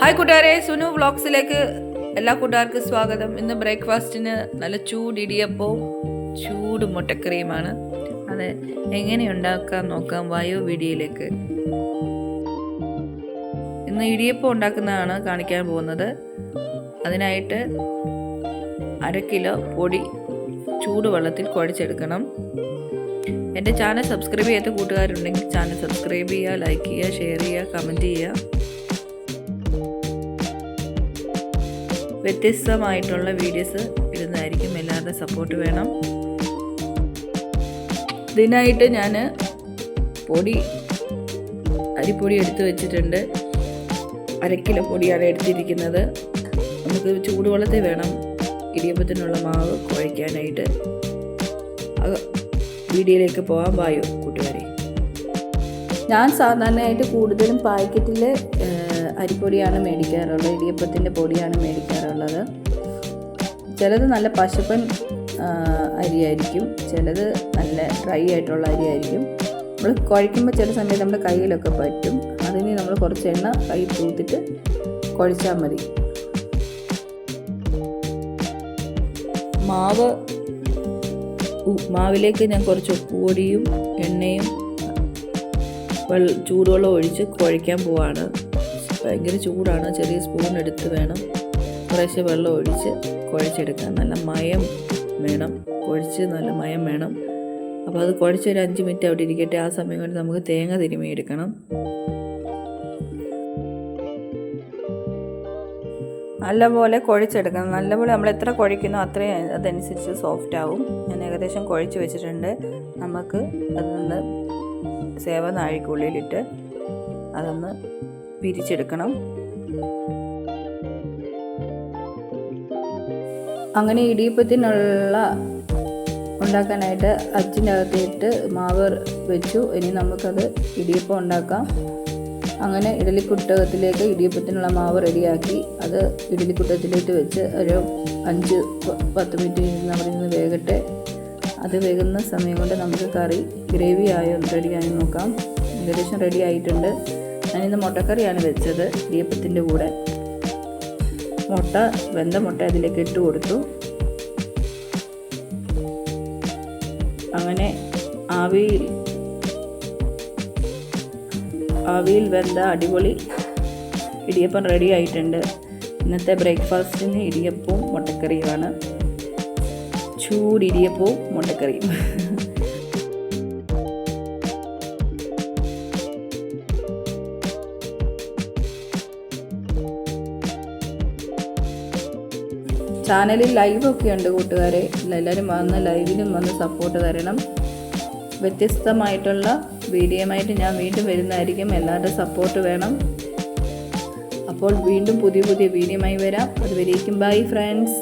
Hi കൂട്ടുകാരെ, സുനു വ്ളോഗ്സിലേക്ക് എല്ലാ കൂട്ടുകാർക്കും സ്വാഗതം. ഇന്ന് ബ്രേക്ക്ഫാസ്റ്റിന് നല്ല ചൂട് ഇടിയപ്പവും ചൂട് മുട്ടക്കറിയുമാണ്. അത് എങ്ങനെ ഉണ്ടാക്കാൻ നോക്കാം. വായോ വീഡിയോയിലേക്ക്. ഇന്ന് ഇടിയപ്പം ഉണ്ടാക്കുന്നതാണ് കാണിക്കാൻ പോകുന്നത്. അതിനായിട്ട് 1/2 കിലോ പൊടി ചൂടുവെള്ളത്തിൽ കുഴച്ചെടുക്കണം. എൻ്റെ ചാനൽ സബ്സ്ക്രൈബ് ചെയ്യാത്ത കൂട്ടുകാരുണ്ടെങ്കിൽ ചാനൽ സബ്സ്ക്രൈബ് ചെയ്യുക, ലൈക്ക് ചെയ്യുക, ഷെയർ ചെയ്യുക, കമൻറ്റ് ചെയ്യുക. വ്യത്യസ്തമായിട്ടുള്ള വീഡിയോസ് ഇടുന്നതായിരിക്കും. എല്ലാവരുടെയും സപ്പോർട്ട് വേണം. ഇതിനായിട്ട് ഞാൻ അരിപ്പൊടി എടുത്ത് വെച്ചിട്ടുണ്ട്. 1/2 കിലോ പൊടിയാണ് എടുത്തിരിക്കുന്നത്. നമുക്ക് ചൂടുവെള്ളത്തിൽ വേണം ഇടിയപ്പത്തിനുള്ള മാവ് കുഴയ്ക്കാനായിട്ട്. വീഡിയോയിലേക്ക് പോകാൻ വായോ കൂട്ടുകാരെ. ഞാൻ സാധാരണയായിട്ട് കൂടുതലും പാക്കറ്റിൽ അരിപ്പൊടിയാണ് മേടിക്കാറുള്ളത്, ഇടിയപ്പത്തിൻ്റെ പൊടിയാണ് മേടിക്കാറുള്ളത്. ചിലത് നല്ല പശപ്പൻ അരിയായിരിക്കും, ചിലത് നല്ല ഡ്രൈ ആയിട്ടുള്ള അരിയായിരിക്കും. നമ്മൾ കുഴയ്ക്കുമ്പോൾ ചില സമയത്ത് നമ്മുടെ കയ്യിലൊക്കെ പറ്റും. അതിന് നമ്മൾ കുറച്ച് എണ്ണ കയ്യിൽ തൂത്തിട്ട് കുഴച്ചാൽ മതി. മാവിലേക്ക് ഞാൻ കുറച്ച് ഉപ്പുപൊടിയും എണ്ണയും ചൂടുവെള്ളം ഒഴിച്ച് കുഴയ്ക്കാൻ പോവാണ്. ഭയങ്കര ചൂടാണ്. ചെറിയ സ്പൂൺ എടുത്ത് വേണം കുറേശ്ശെ വെള്ളം ഒഴിച്ച് കുഴച്ചെടുക്കാൻ. നല്ല മയം വേണം, നല്ല മയം വേണം. അപ്പോൾ അത് കുഴച്ച് ഒരു 5 മിനിറ്റ് അവിടെ ഇരിക്കട്ടെ. ആ സമയം കൊണ്ട് നമുക്ക് തേങ്ങ തിരുമ്മി എടുക്കണം. നല്ലപോലെ കുഴച്ചെടുക്കണം. നല്ലപോലെ നമ്മൾ എത്ര കുഴയ്ക്കുന്നോ അത്രയും അതനുസരിച്ച് സോഫ്റ്റ് ആവും. ഞാൻ ഏകദേശം കുഴച്ച് വെച്ചിട്ടുണ്ട്. നമുക്ക് അതൊന്ന് സേവനാഴിക്കുള്ളിലിട്ട് അതൊന്ന് പിരിച്ചെടുക്കണം. അങ്ങനെ ഇടിയപ്പത്തിനുള്ള ഉണ്ടാക്കാനായിട്ട് അച്ചിൻ്റെ അകത്തിട്ട് മാവ് വെച്ചു. ഇനി നമുക്കത് ഇടിയപ്പം ഉണ്ടാക്കാം. അങ്ങനെ ഇഡലിക്കുട്ടകത്തിലേക്ക് ഇടിയപ്പത്തിനുള്ള മാവ് റെഡിയാക്കി അത് ഇഡലിക്കുട്ടകത്തിലേക്ക് വെച്ച് ഒരു 5-10 മിനിറ്റ് അവിടെ നിന്ന് വേകട്ടെ. അത് വേകുന്ന സമയം കൊണ്ട് നമുക്ക് കറി ഗ്രേവി റെഡിയായി നോക്കാം. ഏകദേശം റെഡി ആയിട്ടുണ്ട്. ഞാനിന്ന് മുട്ടക്കറിയാണ് വെച്ചത് ഇടിയപ്പത്തിൻ്റെ കൂടെ. വെന്ത മുട്ട അതിലേക്ക് ഇട്ട് കൊടുത്തു. അങ്ങനെ ആവിയിൽ വെന്ത അടിപൊളി ഇടിയപ്പം റെഡി ആയിട്ടുണ്ട്. ഇന്നത്തെ ബ്രേക്ക്ഫാസ്റ്റിന് ഇടിയപ്പവും മുട്ടക്കറിയുമാണ്. ചൂടിടിയപ്പവും മുട്ടക്കറിയും. ചാനലിൽ ലൈവൊക്കെ ഉണ്ട് കൂട്ടുകാരെ. എല്ലാവരും വന്ന് ലൈവിലും വന്ന് സപ്പോർട്ട് തരണം. വ്യത്യസ്തമായിട്ടുള്ള വീഡിയോയുമായിട്ട് ഞാൻ വീണ്ടും വരുന്നതായിരിക്കും. എല്ലാവരുടെ സപ്പോർട്ട് വേണം. അപ്പോൾ വീണ്ടും പുതിയ വീഡിയോയുമായി വരാം. അതുവരേക്കും ബൈ ഫ്രണ്ട്സ്.